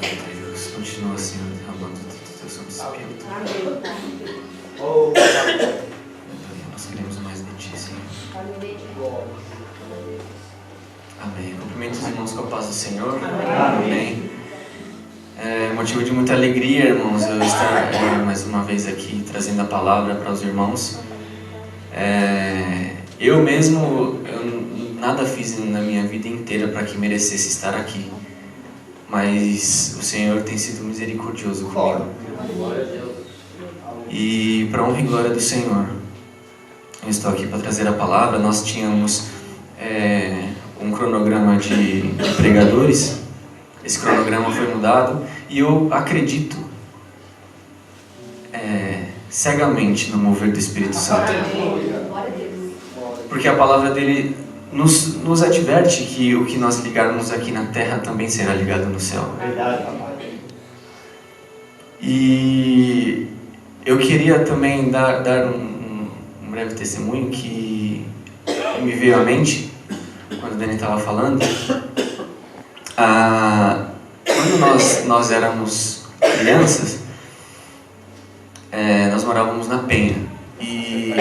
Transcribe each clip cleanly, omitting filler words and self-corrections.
Deus, continua, Senhor, derramando do teu Santo Espírito. Nós queremos mais de Ti, Senhor. Amém. Cumprimento os irmãos com a paz do Senhor. Amém. É motivo de muita alegria, irmãos, eu estar mais uma vez aqui trazendo a palavra para os irmãos. Eu mesmo, nada fiz na minha vida inteira para que merecesse estar aqui, mas o Senhor tem sido misericordioso comigo. E para honra e glória do Senhor, eu estou aqui para trazer a palavra. Nós tínhamos um cronograma de pregadores. Esse cronograma foi mudado e eu acredito cegamente no mover do Espírito Santo, porque a palavra dele nos adverte que o que nós ligarmos aqui na terra também será ligado no céu. E eu queria também dar um breve testemunho que me veio à mente quando o Dani estava falando. Quando nós éramos crianças, nós morávamos na Penha. E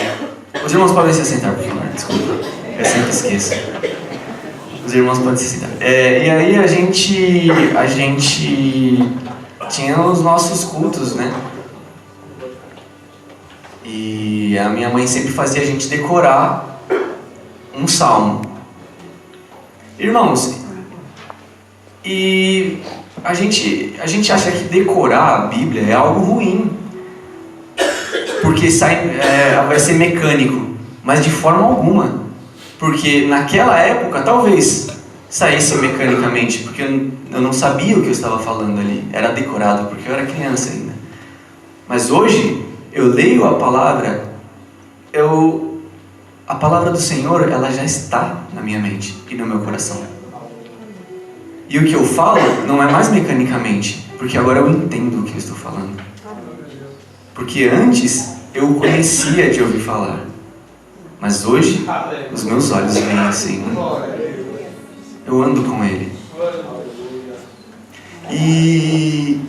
os irmãos podem se sentar, por favor, desculpa, eu sempre esqueço. Os irmãos podem se sentar. E aí a gente tinha os nossos cultos, né? E a minha mãe sempre fazia a gente decorar um salmo. Irmãos, e a gente acha que decorar a Bíblia é algo ruim, porque vai ser mecânico, mas de forma alguma, porque naquela época talvez saísse mecanicamente, porque eu não sabia o que eu estava falando ali, era decorado, porque eu era criança ainda. Mas hoje eu leio a palavra, a palavra do Senhor, ela já está na minha mente e no meu coração. E o que eu falo não é mais mecanicamente, porque agora eu entendo o que eu estou falando. Porque antes eu conhecia de ouvir falar, mas hoje os meus olhos veem assim. Eu ando com Ele. E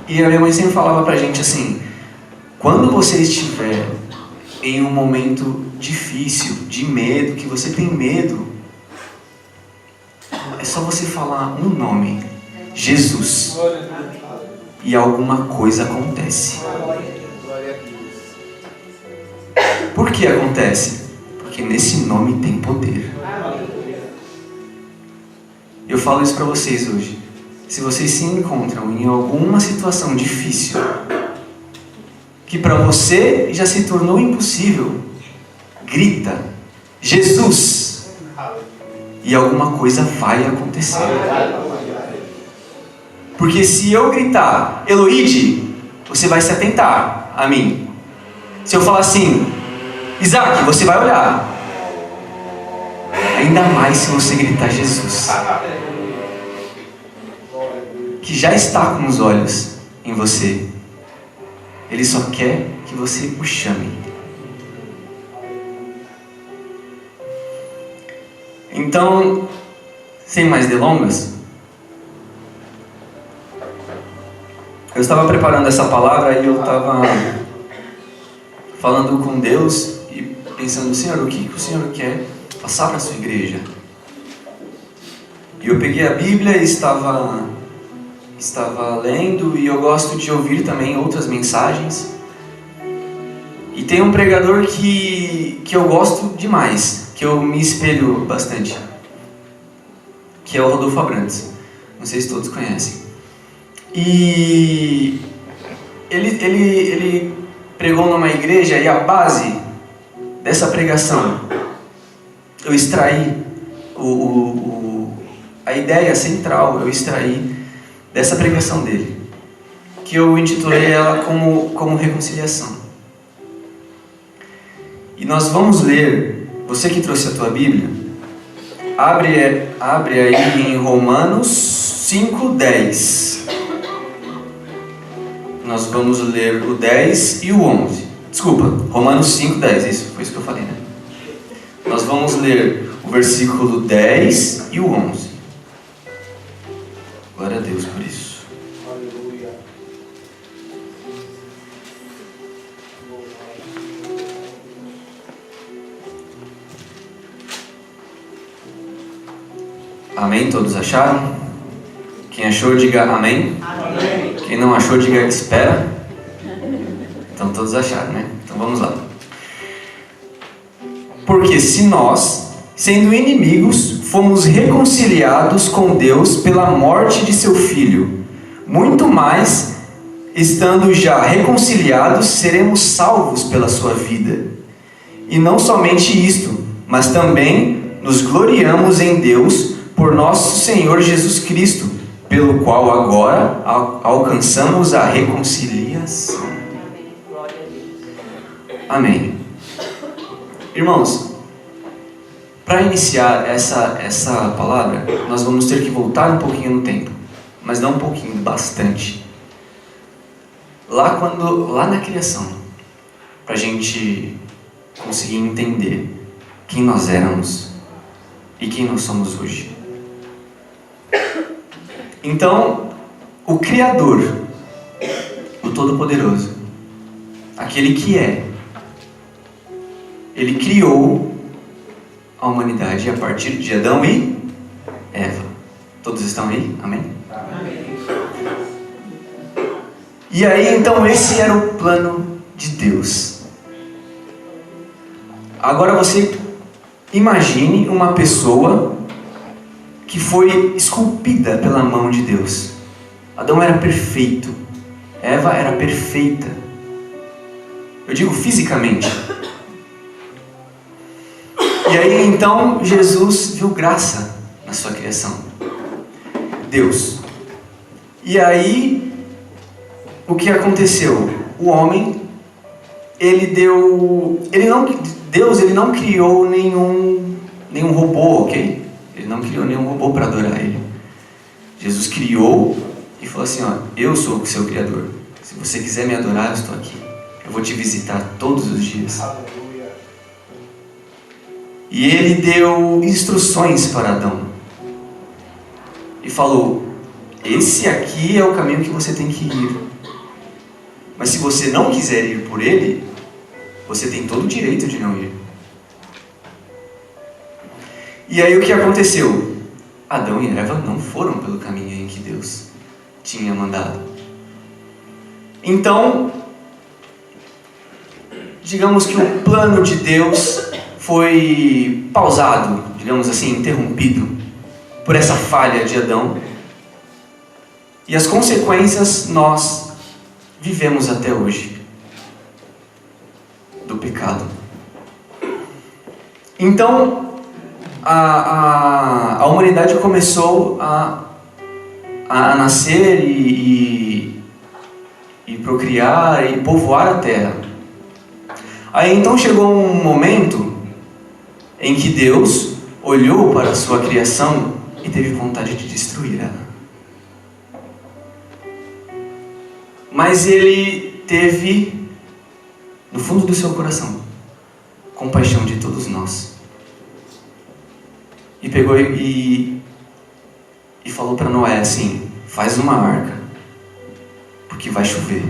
a minha mãe sempre falava pra gente assim: quando você estiver em um momento difícil, de medo, que você tem medo, é só você falar um nome, Jesus, e alguma coisa acontece. Por que acontece? Porque nesse nome tem poder. Eu falo isso para vocês hoje. Se vocês se encontram em alguma situação difícil, que para você já se tornou impossível, grita Jesus, e alguma coisa vai acontecer. Porque se eu gritar Eloide, você vai se atentar a mim. Se eu falar assim, Isaac, você vai olhar. Ainda mais se você gritar Jesus, que já está com os olhos em você. Ele só quer que você o chame. Então, sem mais delongas, eu estava preparando essa palavra e eu estava falando com Deus e pensando, Senhor, o que o Senhor quer passar para a sua igreja? E eu peguei a Bíblia e estava lendo, e eu gosto de ouvir também outras mensagens. E tem um pregador que eu gosto demais, que eu me espelho bastante, que é o Rodolfo Abrantes. Não sei se todos conhecem. E ele pregou numa igreja, e a base dessa pregação, eu extraí a ideia central, eu extraí dessa pregação dele, que eu intitulei ela como reconciliação. E nós vamos ler, você que trouxe a tua Bíblia, abre aí em Romanos 5:10. Nós vamos ler o 10 e o 11. Desculpa, Romanos 5:10, isso, foi isso que eu falei, né? Nós vamos ler o versículo 10 e o 11. Glória a Deus por isso. Aleluia. Amém? Todos acharam? Quem achou, diga amém. Amém. Quem não achou, diga espera. Então todos acharam, né? Então vamos lá. Porque se nós, sendo inimigos, fomos reconciliados com Deus pela morte de seu Filho, muito mais, estando já reconciliados, seremos salvos pela sua vida. E não somente isto, mas também nos gloriamos em Deus por nosso Senhor Jesus Cristo, pelo qual agora alcançamos a reconciliação. Amém. Irmãos, para iniciar essa palavra, nós vamos ter que voltar um pouquinho no tempo, mas não um pouquinho, bastante. Lá na criação, para a gente conseguir entender quem nós éramos e quem nós somos hoje. Então, o Criador, o Todo-Poderoso, aquele que é, ele criou a humanidade a partir de Adão e Eva. Todos estão aí? Amém? Amém. E aí, então, esse era o plano de Deus. Agora você imagine uma pessoa que foi esculpida pela mão de Deus. Adão era perfeito. Eva era perfeita. Eu digo fisicamente. E aí então Jesus viu graça na sua criação. Deus. E aí o que aconteceu? O homem, Deus não criou nenhum robô, ok? Ele não criou nenhum robô para adorar ele. Jesus criou e falou assim, ó, eu sou o seu criador. Se você quiser me adorar, eu estou aqui. Eu vou te visitar todos os dias. Aleluia. E ele deu instruções para Adão. E falou, esse aqui é o caminho que você tem que ir. Mas se você não quiser ir por ele, você tem todo o direito de não ir. E aí o que aconteceu? Adão e Eva não foram pelo caminho em que Deus tinha mandado. Então, digamos que o plano de Deus foi pausado, digamos assim, interrompido por essa falha de Adão. E as consequências nós vivemos até hoje do pecado. Então, a humanidade começou a nascer e procriar e povoar a terra. Aí então chegou um momento em que Deus olhou para a sua criação e teve vontade de destruir ela. Mas ele teve, no fundo do seu coração, compaixão de todos nós. E pegou e falou para Noé assim, faz uma arca, porque vai chover.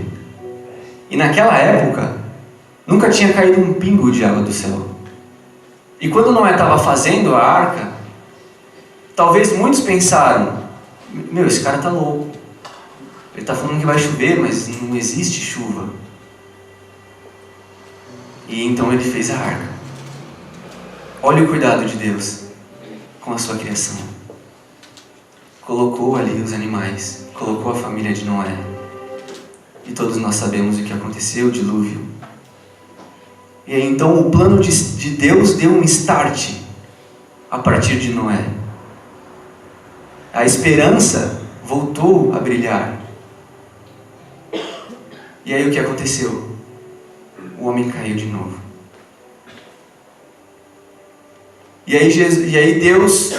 E naquela época, nunca tinha caído um pingo de água do céu. E quando Noé estava fazendo a arca, talvez muitos pensaram, meu, esse cara está louco. Ele está falando que vai chover, mas não existe chuva. E então ele fez a arca. Olha o cuidado de Deus com a sua criação. Colocou ali os animais, colocou a família de Noé. E todos nós sabemos o que aconteceu, o dilúvio. E aí, então o plano de Deus deu um start a partir de Noé. A esperança voltou a brilhar. E aí o que aconteceu? O homem caiu de novo. E aí Deus,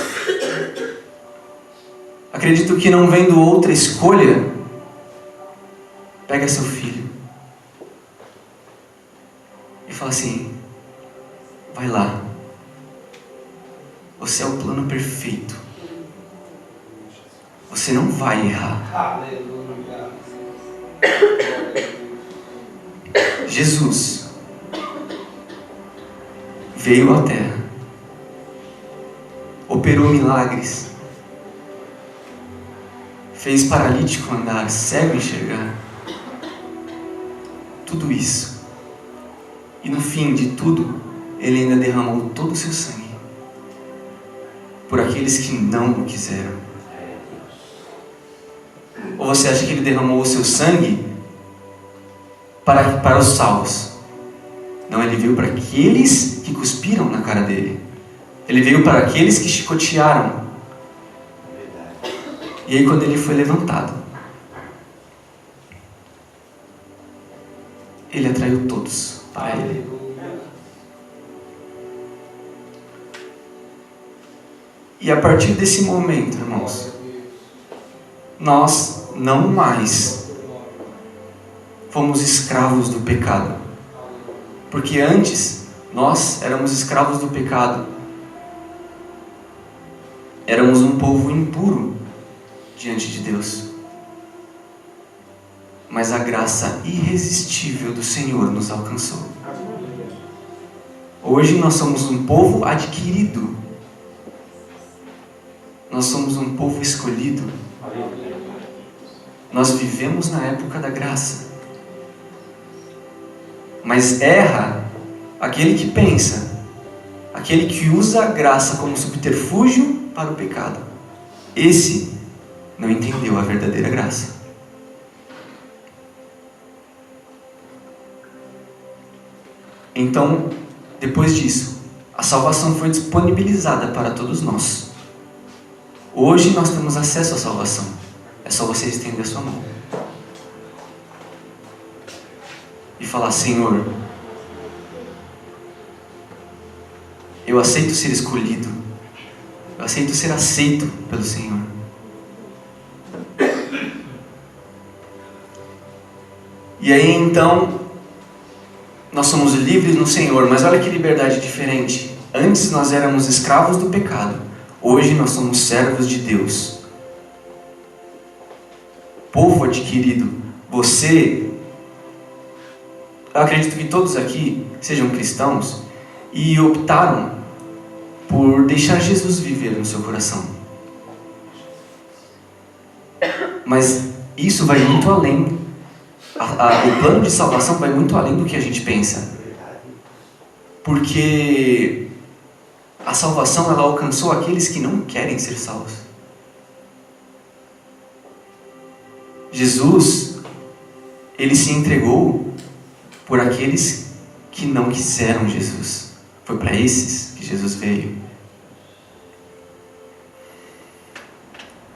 acredito que não vendo outra escolha, pega seu filho e fala assim, vai lá, Você é o plano perfeito. Você não vai errar. Aleluia. Jesus veio à Terra, operou milagres, fez paralítico andar, cego enxergar. Tudo isso. E no fim de tudo, Ele ainda derramou todo o seu sangue por aqueles que não o quiseram. Ou você acha que Ele derramou o seu sangue para os salvos? Não, Ele veio para aqueles que cuspiram na cara dele. Ele veio para aqueles que chicotearam. E aí quando Ele foi levantado, Ele atraiu todos para Ele. E a partir desse momento, irmãos, nós não mais fomos escravos do pecado. Porque antes, nós éramos escravos do pecado. Éramos um povo impuro diante de Deus. Mas a graça irresistível do Senhor nos alcançou. Hoje nós somos um povo adquirido. Nós somos um povo escolhido. Nós vivemos na época da graça. Mas erra aquele que pensa, aquele que usa a graça como subterfúgio para o pecado. Esse não entendeu a verdadeira graça. Então, depois disso, a salvação foi disponibilizada para todos nós. Hoje nós temos acesso à salvação. É só você estender a sua mão e falar: Senhor, eu aceito ser escolhido. Eu aceito ser aceito pelo Senhor. E aí então, nós somos livres no Senhor. Mas olha que liberdade diferente. Antes nós éramos escravos do pecado. Hoje nós somos servos de Deus. Povo adquirido. Você, eu acredito que todos aqui sejam cristãos e optaram por deixar Jesus viver no seu coração. Mas isso vai muito além. O plano de salvação vai muito além do que a gente pensa. Porque a salvação, ela alcançou aqueles que não querem ser salvos. Jesus, Ele se entregou por aqueles que não quiseram Jesus. Foi para esses que Jesus veio.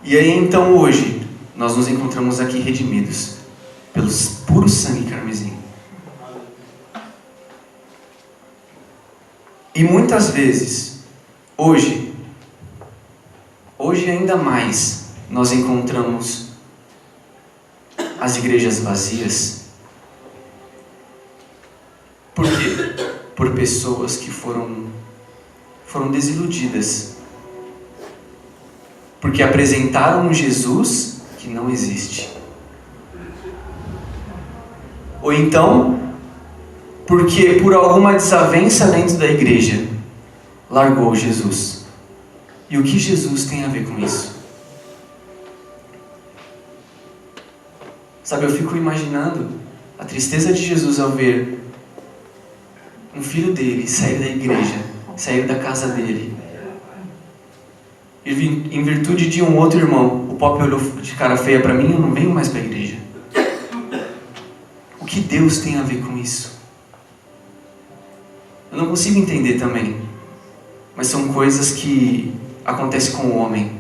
E aí então hoje, nós nos encontramos aqui redimidos pelo puro sangue carmesim. E muitas vezes, hoje ainda mais, nós encontramos as igrejas vazias. Por quê? Por pessoas que foram desiludidas. Porque apresentaram um Jesus que não existe. Ou então, porque por alguma desavença dentro da igreja, largou Jesus. E o que Jesus tem a ver com isso? Sabe, eu fico imaginando a tristeza de Jesus ao ver um filho dele sair da igreja, sair da casa dele. E em virtude de um outro irmão, o Pop olhou de cara feia para mim, eu não venho mais para a igreja. O que Deus tem a ver com isso? Eu não consigo entender também. Mas são coisas que acontecem com o homem.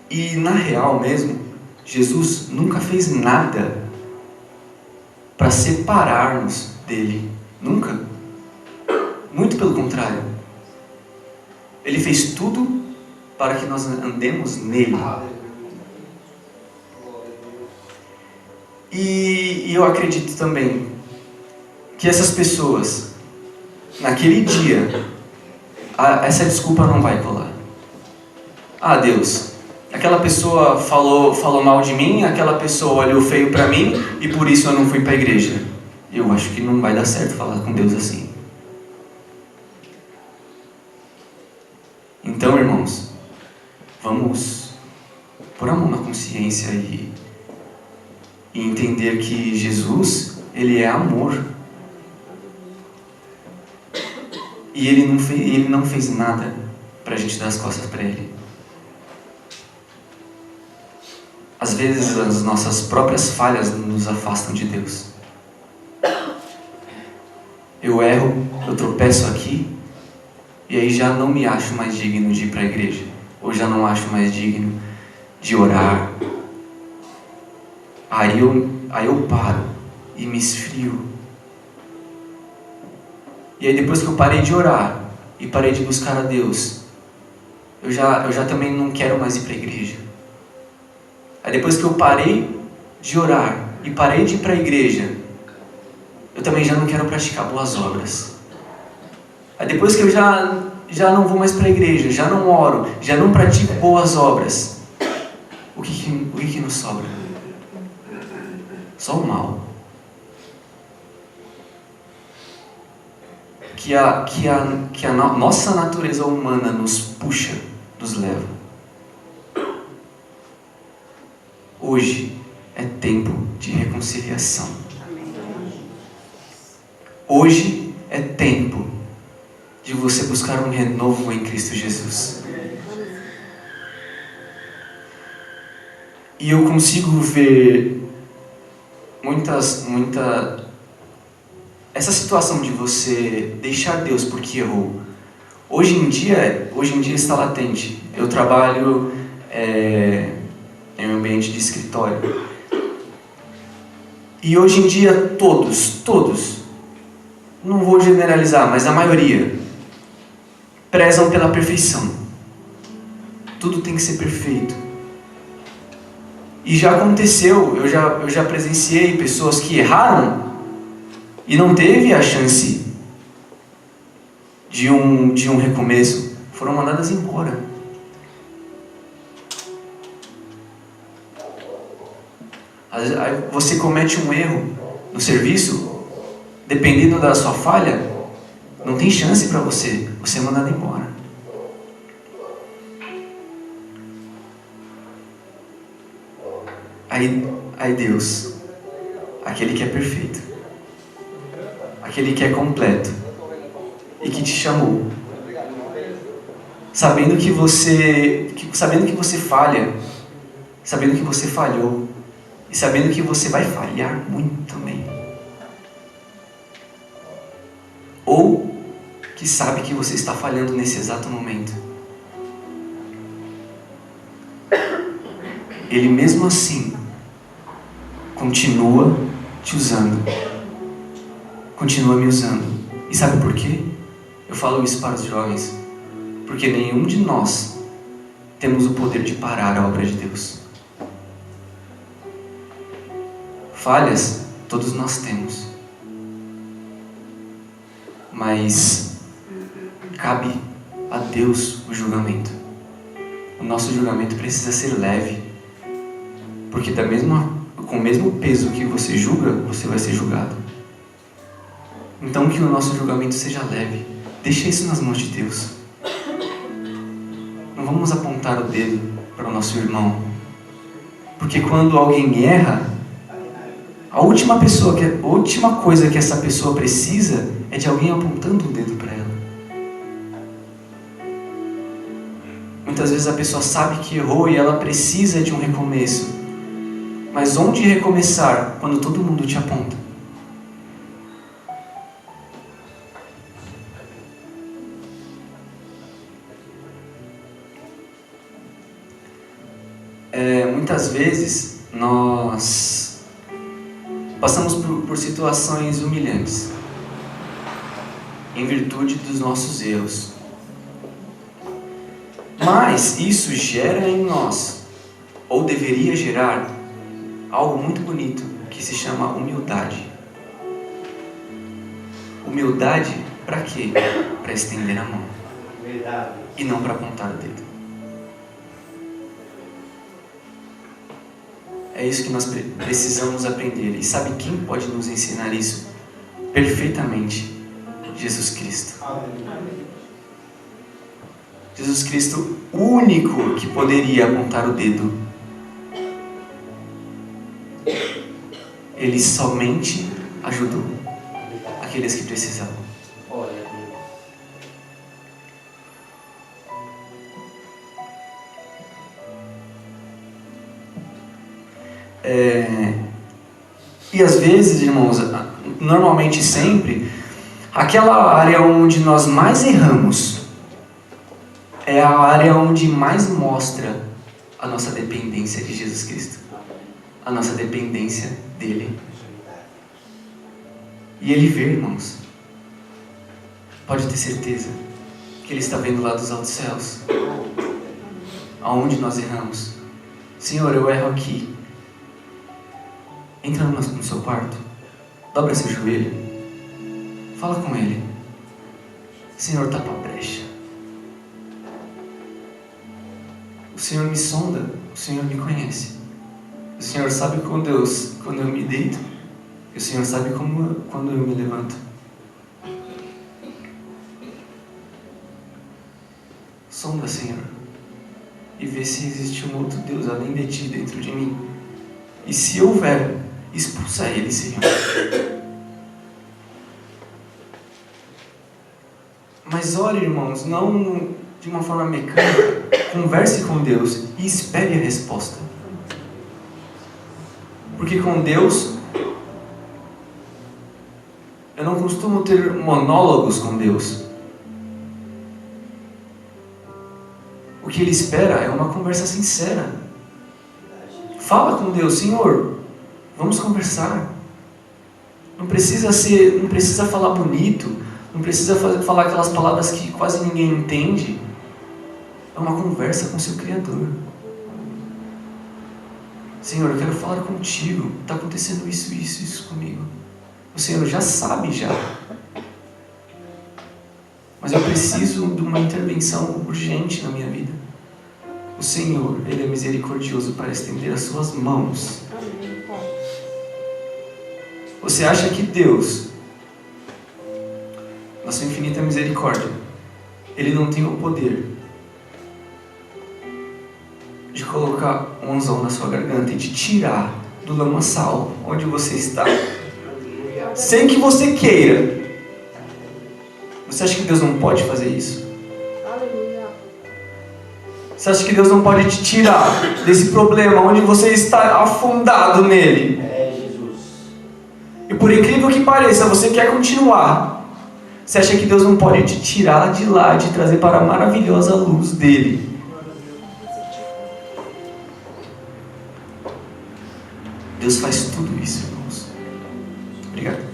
E na real mesmo, Jesus nunca fez nada para separar-nos dele. Nunca. Muito pelo contrário. Ele fez tudo para que nós andemos nele. E eu acredito também que essas pessoas, naquele dia, essa desculpa não vai colar. Ah, Deus, aquela pessoa falou mal de mim, aquela pessoa olhou feio para mim e por isso eu não fui para a igreja. Eu acho que não vai dar certo falar com Deus assim. Então, irmãos, vamos pôr a mão na consciência e entender que Jesus, Ele é amor. E Ele não fez nada para a gente dar as costas para Ele. Às vezes as nossas próprias falhas nos afastam de Deus. Eu erro, eu tropeço aqui, e aí já não me acho mais digno de ir para a igreja. Ou já não acho mais digno de orar. Aí eu paro e me esfrio. E aí depois que eu parei de orar e parei de buscar a Deus, eu já também não quero mais ir para a igreja. Aí depois que eu parei de orar e parei de ir para a igreja, eu também já não quero praticar boas obras. Aí depois que eu já não vou mais para a igreja, já não oro, já não pratico boas obras, o que nos sobra? Só o mal. Que a nossa natureza humana nos puxa, nos leva. Hoje é tempo de reconciliação. Hoje é tempo de você buscar um renovo em Cristo Jesus. E eu consigo ver essa situação de você deixar Deus porque errou. Hoje em dia está latente. Eu trabalho em um ambiente de escritório. E hoje em dia todos, não vou generalizar, mas a maioria, prezam pela perfeição. Tudo tem que ser perfeito. E já aconteceu, eu já presenciei pessoas que erraram e não teve a chance de um recomeço. Foram mandadas embora. Às vezes, aí você comete um erro no serviço, dependendo da sua falha, não tem chance para você é mandado embora. Aí Deus, aquele que é perfeito, aquele que é completo e que te chamou, sabendo que você falha, sabendo que você falhou e sabendo que você vai falhar muito também, ou que sabe que você está falhando nesse exato momento, Ele mesmo assim continua te usando, continua me usando. E sabe por quê? Eu falo isso para os jovens, porque nenhum de nós temos o poder de parar a obra de Deus. Falhas todos nós temos, mas cabe a Deus o julgamento. O nosso julgamento precisa ser leve, porque com o mesmo peso que você julga, você vai ser julgado. Então que o nosso julgamento seja leve. Deixa isso nas mãos de Deus. Não vamos apontar o dedo para o nosso irmão, porque quando alguém erra, a última coisa que essa pessoa precisa é de alguém apontando o dedo para ela. Muitas vezes a pessoa sabe que errou e ela precisa de um recomeço. Mas onde recomeçar quando todo mundo te aponta? Muitas vezes nós passamos por situações humilhantes em virtude dos nossos erros. Mas isso gera em nós, ou deveria gerar, algo muito bonito que se chama humildade. Humildade para quê? Para estender a mão. Verdade. e não para apontar o dedo. É isso que nós precisamos aprender. E sabe quem pode nos ensinar isso perfeitamente? Jesus Cristo. Jesus Cristo, o único que poderia apontar o dedo. Ele somente ajudou aqueles que precisavam. E às vezes, irmãos, normalmente sempre, aquela área onde nós mais erramos é a área onde mais mostra a nossa dependência de Jesus Cristo, a nossa dependência dele. E ele vê, irmãos, pode ter certeza que ele está vendo lá dos altos céus, aonde nós erramos. Senhor, eu erro aqui. Entra no seu quarto, dobra seu joelho, fala com ele. Senhor, tapa a brecha. O Senhor me sonda, o Senhor me conhece. O Senhor sabe quando eu me deito, e o Senhor sabe quando eu me levanto. Sonda, Senhor, e vê se existe um outro Deus além de Ti dentro de mim. E se houver, expulsa ele, Senhor. Mas ore, irmãos, não de uma forma mecânica. Converse com Deus e espere a resposta. Porque com Deus, eu não costumo ter monólogos com Deus. O que Ele espera é uma conversa sincera. Fala com Deus, Senhor, vamos conversar. Não precisa falar bonito, não precisa falar aquelas palavras que quase ninguém entende. É uma conversa com seu Criador. Senhor, eu quero falar contigo. Está acontecendo isso comigo. O Senhor já sabe já. Mas eu preciso de uma intervenção urgente na minha vida. O Senhor, Ele é misericordioso para estender as suas mãos. Você acha que Deus, na sua infinita misericórdia, Ele não tem o poder de colocar um anzol na sua garganta e te tirar do lamaçal onde você está, sem que você queira? Você acha que Deus não pode fazer isso? Você acha que Deus não pode te tirar desse problema onde você está afundado nele? Jesus. E por incrível que pareça, você quer continuar. Você acha que Deus não pode te tirar de lá e te trazer para a maravilhosa luz dele? Deus faz tudo isso, irmãos. Obrigado.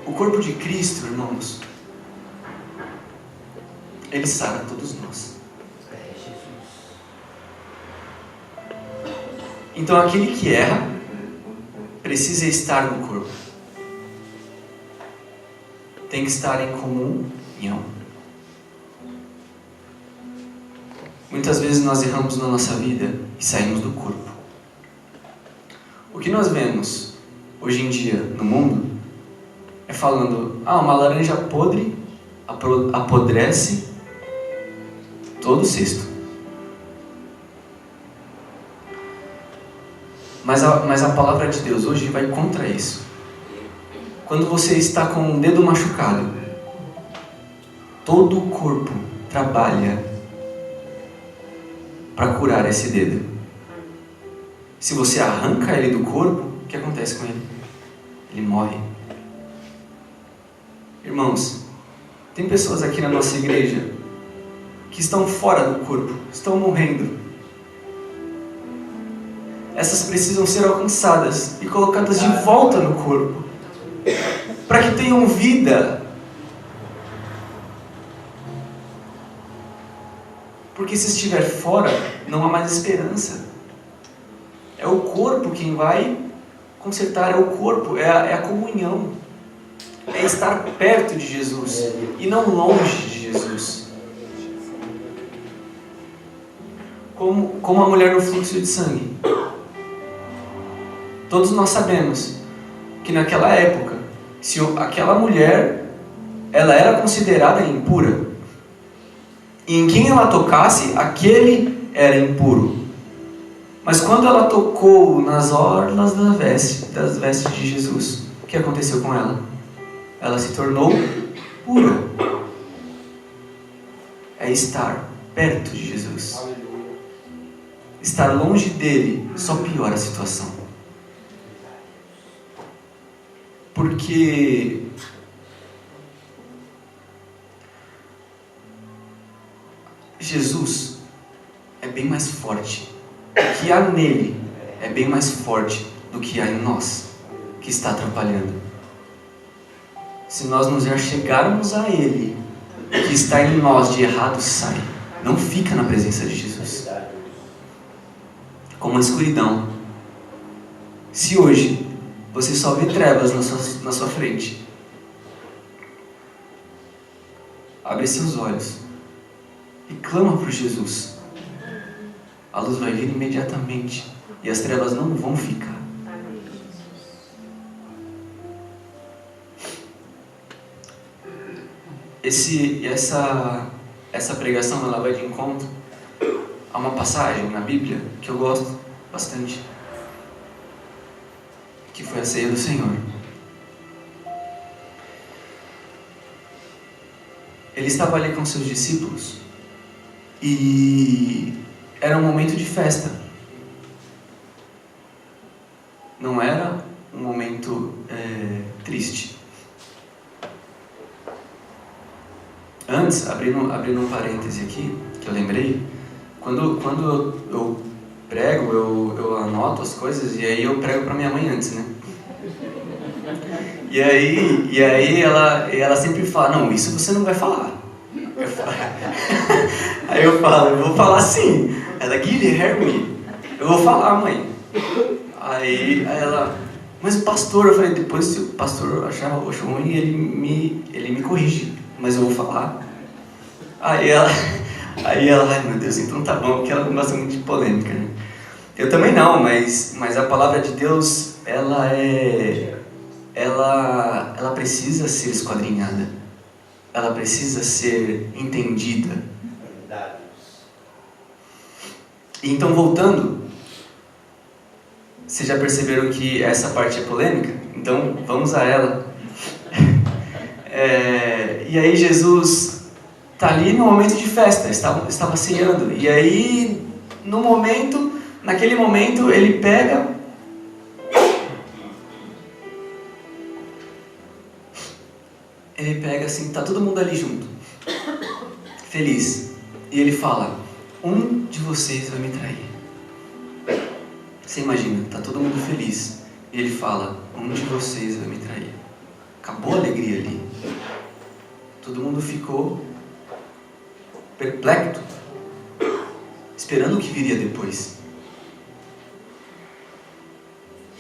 O corpo de Cristo, irmãos, Ele sara todos nós. Então aquele que erra precisa estar no corpo. Tem que estar em comunhão. Muitas vezes nós erramos na nossa vida e saímos do corpo. O que nós vemos hoje em dia no mundo é falando, uma laranja podre apodrece todo o cesto. Mas a palavra de Deus hoje vai contra isso. Quando você está com o dedo machucado, todo o corpo trabalha para curar esse dedo. Se você arranca ele do corpo, o que acontece com ele? Ele morre. Irmãos, tem pessoas aqui na nossa igreja que estão fora do corpo, estão morrendo. Essas precisam ser alcançadas e colocadas de volta no corpo, para que tenham vida. Porque se estiver fora, não há mais esperança. É o corpo quem vai Consertar é o corpo, é a comunhão. É estar perto de Jesus e não longe de Jesus. Como a mulher no fluxo de sangue. Todos nós sabemos que naquela época, se aquela mulher, ela era considerada impura. E em quem ela tocasse, aquele era impuro. Mas quando ela tocou nas orlas das vestes de Jesus, o que aconteceu com ela? Ela se tornou pura. É estar perto de Jesus. Estar longe dele só piora a situação. Porque Jesus é bem mais forte. O que há nele é bem mais forte do que há em nós, que está atrapalhando. Se nós nos achegarmos a ele, o que está em nós de errado sai. Não fica na presença de Jesus. Como a escuridão. Se hoje você só vê trevas na sua frente, abre seus olhos e clama por Jesus. A luz vai vir imediatamente e as trevas não vão ficar. Essa pregação ela vai de encontro a uma passagem na Bíblia que eu gosto bastante, que foi a ceia do Senhor. Ele estava ali com seus discípulos e era um momento de festa. Não era um momento triste. Antes, abrindo um parêntese aqui, que eu lembrei, quando eu prego, eu anoto as coisas e aí eu prego para minha mãe antes, né? E aí ela sempre fala, não, isso você não vai falar. Aí eu falo, eu vou falar sim. Ela, Guilherme, eu vou falar, mãe. Aí ela, mas o pastor, eu falei, depois se o pastor achar ruim, ele me corrige, mas eu vou falar. Aí ela, ai meu Deus, então tá bom, porque ela não gosta muito de polêmica, né? Eu também não, mas a palavra de Deus, ela precisa ser esquadrinhada. Ela precisa ser entendida. Então, voltando, vocês já perceberam que essa parte é polêmica? Então, vamos a ela. E aí Jesus está ali no momento de festa, estava ceando. E aí, naquele momento, ele pega... assim, tá todo mundo ali junto, feliz. E ele fala, um de vocês vai me trair. Você imagina, tá todo mundo feliz. E ele fala, um de vocês vai me trair. Acabou a alegria ali. Todo mundo ficou perplexo, esperando o que viria depois.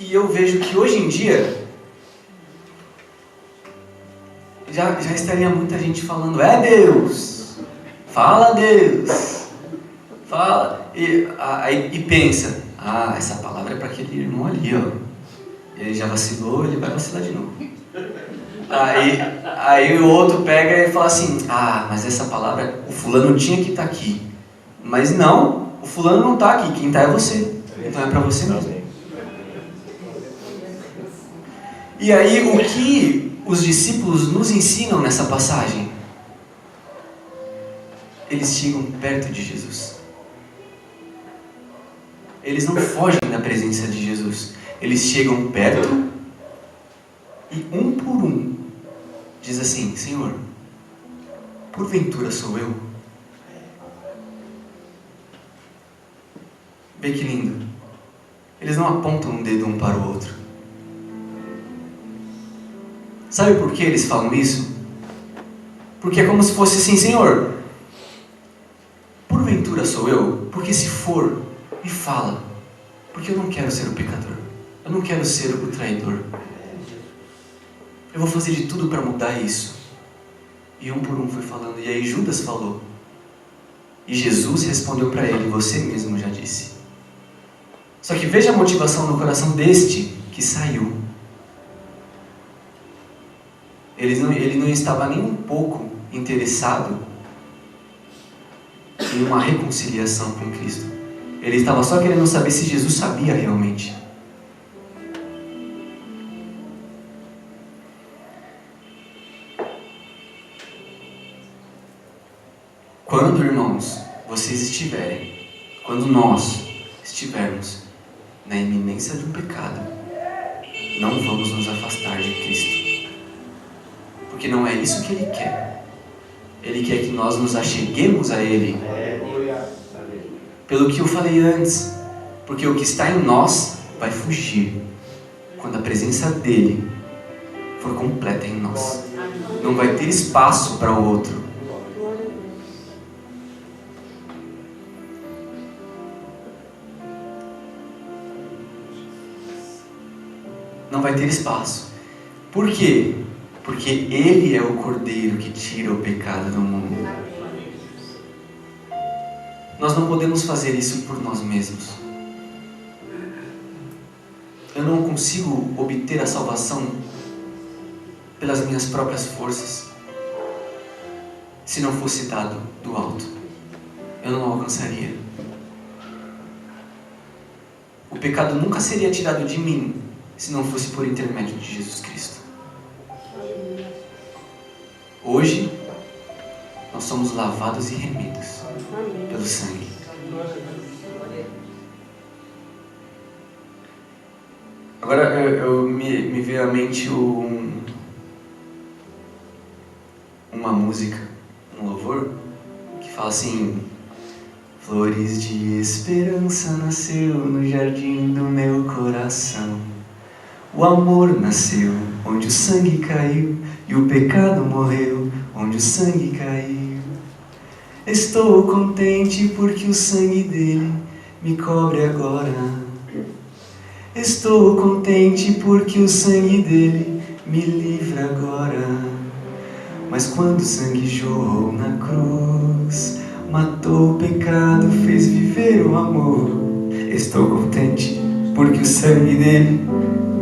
E eu vejo que hoje em dia já estaria muita gente falando, é Deus, fala Deus, fala, e pensa, essa palavra é para aquele irmão ali, ó, ele já vacilou, ele vai vacilar de novo. Aí o outro pega e fala assim, mas essa palavra, o fulano tinha que estar aqui, mas não, o fulano não está aqui, quem está é você, então é para você mesmo. E aí o que os discípulos nos ensinam nessa passagem? Eles chegam perto de Jesus. Eles não fogem da presença de Jesus. Eles chegam perto e um por um diz assim, Senhor, porventura sou eu? Vê que lindo. Eles não apontam um dedo um para o outro. Sabe por que eles falam isso? Porque é como se fosse assim, Senhor, porventura sou eu? Porque se for, me fala, porque eu não quero ser um pecador. Eu Eu não quero ser o traidor. Eu vou fazer de tudo para mudar isso. E um por um foi falando. E aí Judas falou. E Jesus respondeu para ele: você mesmo já disse. Só que veja a motivação no coração deste que saiu. Ele não estava nem um pouco interessado em uma reconciliação com Cristo. Ele estava só querendo saber se Jesus sabia realmente. Quando, irmãos, vocês estiverem, quando nós estivermos na iminência do pecado, não vamos nos afastar de Cristo. Porque não é isso que Ele quer. Ele quer que nós nos acheguemos a Ele. Pelo que eu falei antes. Porque o que está em nós vai fugir quando a presença dEle for completa em nós. Não vai ter espaço para o outro. Não vai ter espaço. Por quê? Porque Ele é o Cordeiro que tira o pecado do mundo. Nós não podemos fazer isso por nós mesmos. Eu não consigo obter a salvação pelas minhas próprias forças. Se não fosse dado do alto, eu não alcançaria. O pecado nunca seria tirado de mim se não fosse por intermédio de Jesus Cristo. Hoje, nós somos lavados e remidos pelo sangue. Agora me veio à mente uma música, um louvor, que fala assim: flores de esperança nasceu no jardim do meu coração. O amor nasceu onde o sangue caiu, e o pecado morreu onde o sangue caiu. Estou contente porque o sangue dele me cobre agora. Estou contente porque o sangue dele me livra agora. Mas quando o sangue jorrou na cruz, matou o pecado, fez viver o amor. Estou contente porque o sangue dele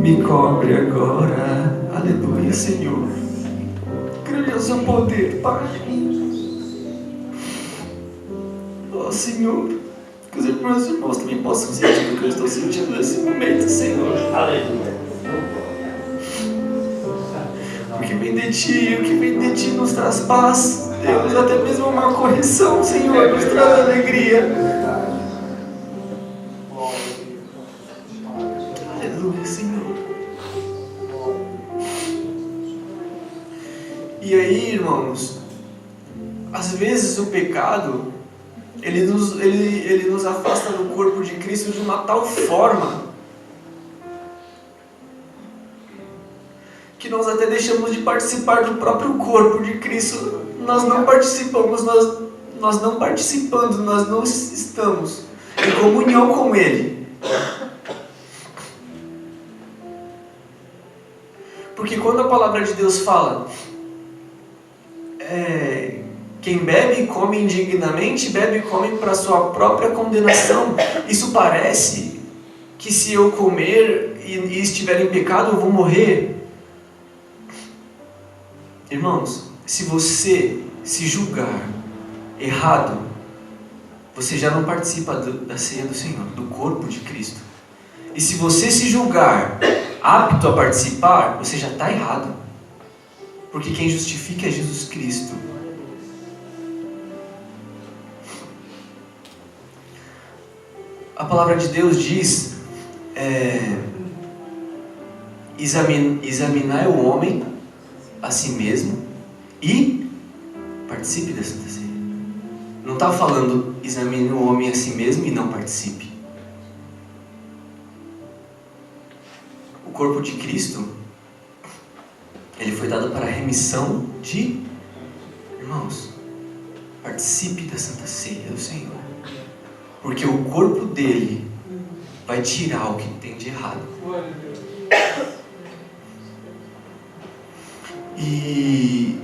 me cobre agora. Aleluia, Senhor. Grande é o seu poder, Pai. Oh, Senhor, que os irmãos e irmãos também possam sentir o que eu estou sentindo nesse momento, Senhor. Aleluia. O que vem de Ti, o que vem de Ti nos traz paz. Deus, até mesmo uma correção, Senhor, nos traz alegria. Aleluia, Senhor. E aí, irmãos, às vezes o pecado, ele nos afasta do corpo de Cristo de uma tal forma que nós até deixamos de participar do próprio corpo de Cristo. Nós não participamos, nós não participando, nós não estamos em comunhão com Ele. Porque quando a palavra de Deus fala, quem bebe e come indignamente, bebe e come para a sua própria condenação. Isso parece que se eu comer e estiver em pecado, eu vou morrer. Irmãos, se você se julgar errado, você já não participa da ceia do Senhor, do corpo de Cristo. E se você se julgar apto a participar, você já está errado. Porque quem justifica é Jesus Cristo. A palavra de Deus diz: examinar o homem a si mesmo e participe da Santa Ceia. Não está falando examine o homem a si mesmo e não participe. O corpo de Cristo, ele foi dado para a remissão de irmãos. Participe da Santa Ceia do Senhor. Porque o corpo dele vai tirar o que tem de errado. E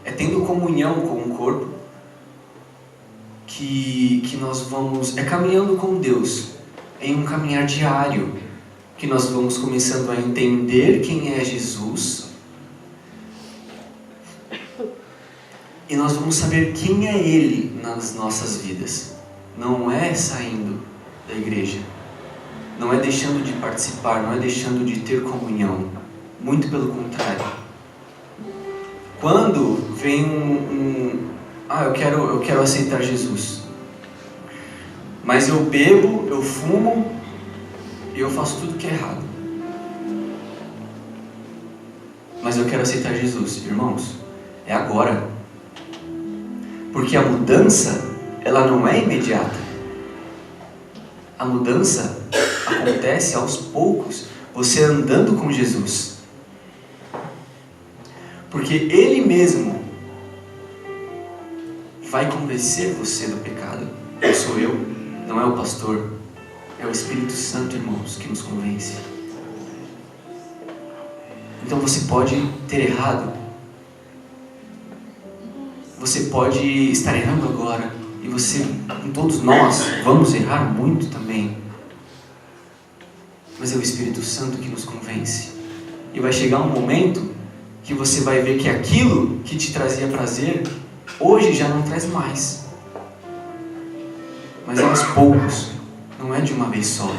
é tendo comunhão com o corpo que nós vamos, caminhando com Deus em um caminhar diário, que nós vamos começando a entender quem é Jesus e nós vamos saber quem é Ele nas nossas vidas. Não é saindo da igreja, não é deixando de participar, não é deixando de ter comunhão, muito pelo contrário. Quando vem eu quero aceitar Jesus, mas eu bebo, eu fumo e eu faço tudo que é errado, mas eu quero aceitar Jesus. Irmãos, é agora, porque a mudança, ela não é imediata. A mudança acontece aos poucos, você andando com Jesus, porque Ele mesmo vai convencer você do pecado. Não sou eu, não é o pastor, é o Espírito Santo, irmãos, que nos convence. Então você pode ter errado, você pode estar errando agora, e todos nós vamos errar muito também, mas é o Espírito Santo que nos convence. E vai chegar um momento que você vai ver que aquilo que te trazia prazer hoje já não traz mais, mas é aos poucos, não é de uma vez só.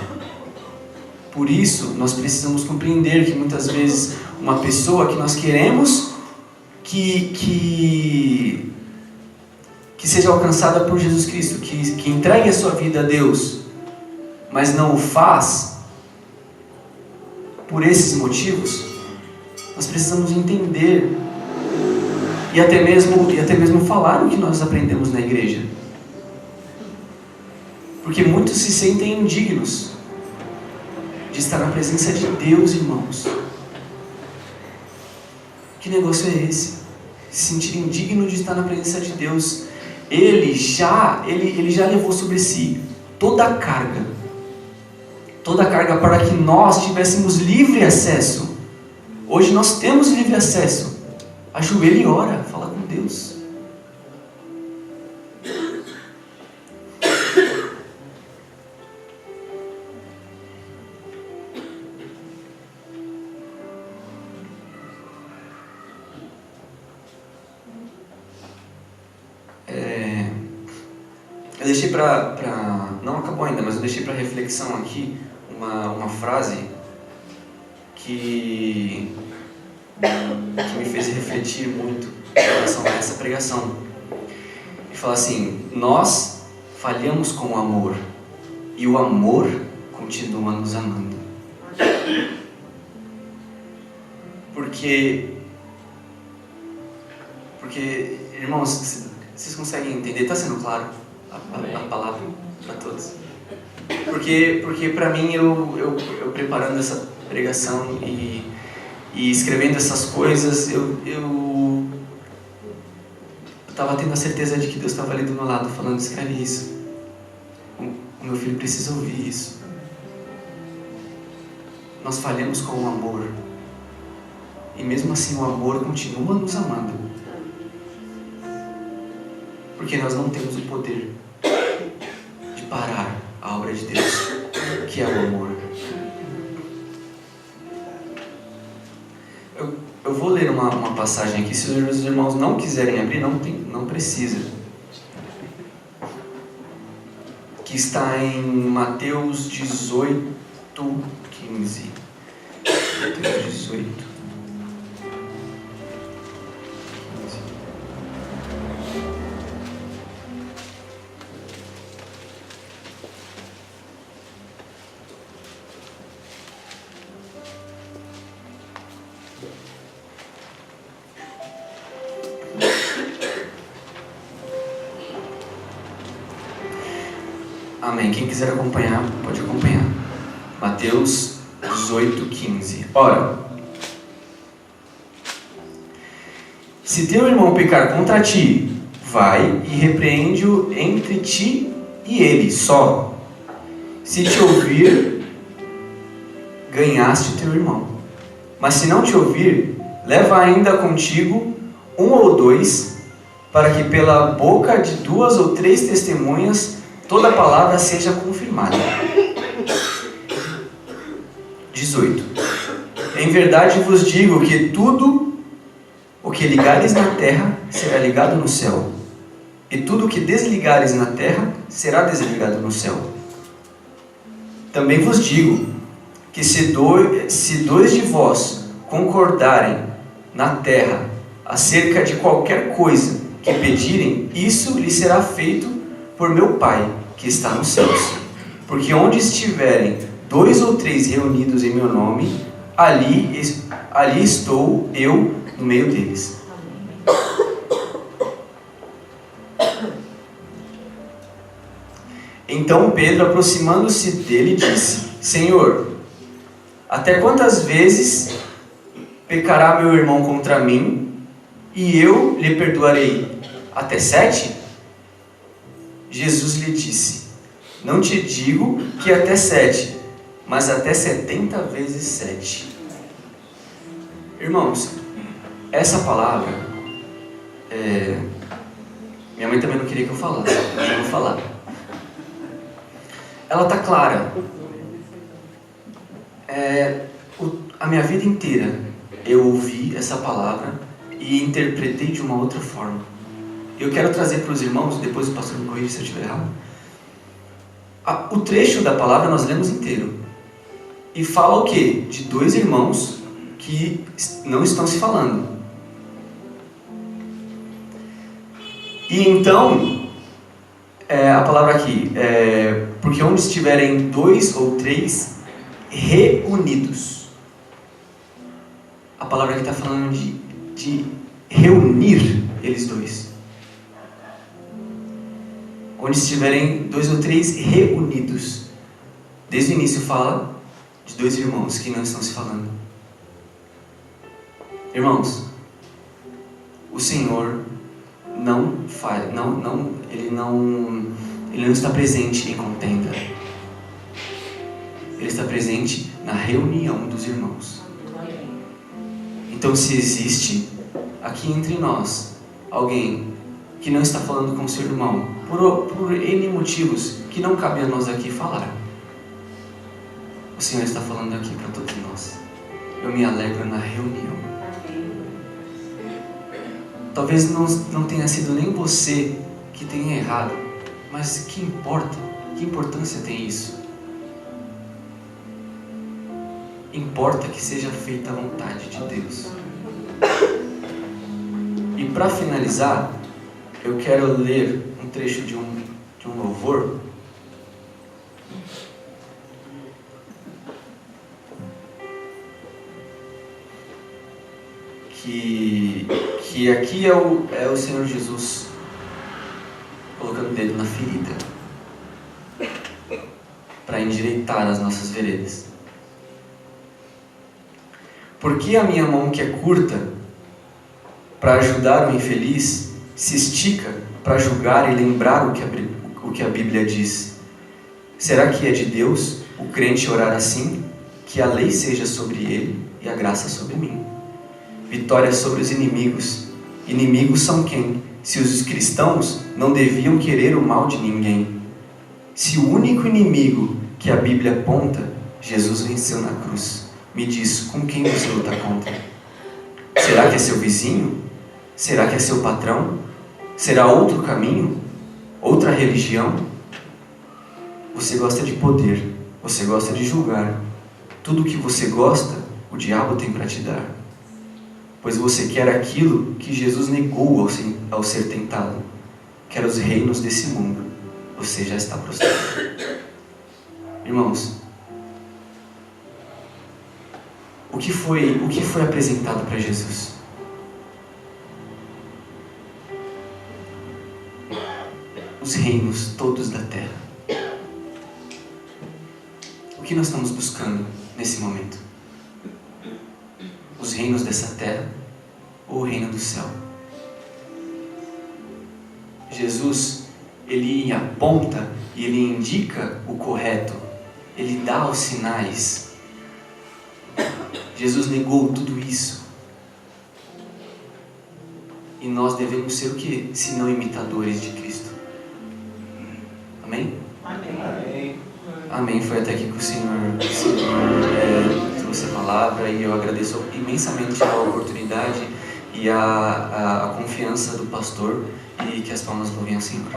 Por isso nós precisamos compreender que muitas vezes uma pessoa que nós queremos que seja alcançada por Jesus Cristo, que entregue a sua vida a Deus, mas não o faz por esses motivos, nós precisamos entender e até mesmo falar o que nós aprendemos na igreja, porque muitos se sentem indignos de estar na presença de Deus, irmãos. Que negócio é esse? Se sentir indigno de estar na presença de Deus. Ele já levou sobre si toda a carga para que nós tivéssemos livre acesso. Hoje nós temos livre acesso. Ajoelha e ora, fala com Deus. Eu deixei não acabou ainda, mas eu deixei para reflexão aqui uma frase que me fez refletir muito em relação a essa pregação. E fala assim: nós falhamos com o amor, e o amor continua nos amando. Porque irmãos, vocês conseguem entender? Está sendo claro a palavra para todos? Porque para mim, eu preparando essa pregação e escrevendo essas coisas, eu estava tendo a certeza de que Deus estava ali do meu lado falando: escreve isso, o meu filho precisa ouvir isso. Nós falhamos com o amor, e mesmo assim o amor continua nos amando, porque nós não temos o poder de parar a obra de Deus, que é o amor. Eu vou ler uma passagem aqui. Se os irmãos não quiserem abrir, não precisa. Que está em Mateus 18, 15. Mateus 18. Amém. Quem quiser acompanhar, pode acompanhar. Mateus 18, 15. Ora, Se teu irmão pecar contra ti, vai e repreende-o entre ti e ele só. Se te ouvir, ganhaste o teu irmão. Mas se não te ouvir, leva ainda contigo um ou dois, para que pela boca de 2 ou 3 testemunhas toda palavra seja confirmada. 18. Em verdade vos digo que tudo o que ligares na terra será ligado no céu, e tudo o que desligares na terra será desligado no céu. Também vos digo que se dois de vós concordarem na terra acerca de qualquer coisa que pedirem, isso lhe será feito por meu Pai que está nos céus. Porque onde estiverem 2 ou 3 reunidos em meu nome, ali estou eu no meio deles. Então Pedro, aproximando-se dele, disse: Senhor, até quantas vezes pecará meu irmão contra mim, e eu lhe perdoarei? Até 7? Jesus lhe disse: Não te digo que até 7, mas até 70 vezes 7. Irmãos, essa palavra, minha mãe também não queria que eu falasse, mas eu vou falar. Ela está clara. A minha vida inteira eu ouvi essa palavra e interpretei de uma outra forma. Eu quero trazer para os irmãos, depois o pastor me corrige se eu estiver errado. O trecho da palavra nós lemos inteiro. E fala o quê? De 2 irmãos que não estão se falando. E então, a palavra aqui, porque onde estiverem 2 ou 3 reunidos. A palavra aqui está falando de reunir eles dois. Onde estiverem 2 ou 3 reunidos. Desde o início fala de 2 irmãos que não estão se falando. Irmãos, o Senhor não falha, Ele não está presente em contenda. Ele está presente na reunião dos irmãos. Então, se existe aqui entre nós alguém que não está falando com seu irmão, por N motivos que não cabe a nós aqui falar, o Senhor está falando aqui para todos nós. Eu me alegro na reunião. Talvez não tenha sido nem você que tenha errado, mas que importa? Que importância tem isso? Importa que seja feita a vontade de Deus. E para finalizar, eu quero ler um trecho de um louvor. Que aqui é o Senhor Jesus colocando o dedo na ferida para endireitar as nossas veredas. Porque a minha mão que é curta para ajudar o infeliz se estica para julgar e lembrar o que a Bíblia diz? Será que é de Deus o crente orar assim? Que a lei seja sobre ele e a graça sobre mim. Vitória sobre os inimigos. Inimigos são quem? Se os cristãos não deviam querer o mal de ninguém. Se o único inimigo que a Bíblia aponta, Jesus venceu na cruz. Me diz, com quem você luta contra? Será que é seu vizinho? Será que é seu patrão? Será outro caminho? Outra religião? Você gosta de poder. Você gosta de julgar. Tudo que você gosta, o diabo tem para te dar. Pois você quer aquilo que Jesus negou ao ser tentado. Quer os reinos desse mundo. Você já está prostrado. Irmãos, o que foi apresentado para Jesus? Os reinos todos da terra. O que nós estamos buscando nesse momento? Os reinos dessa terra ou o reino do céu? Jesus, ele aponta e ele indica o correto. Ele dá os sinais. Jesus negou tudo isso. E nós devemos ser o quê? Se não imitadores de Cristo. Amém? Amém. Amém. Foi até aqui que o Senhor trouxe a palavra, e eu agradeço imensamente a oportunidade e a confiança do pastor, e que as palmas louvem ao Senhor.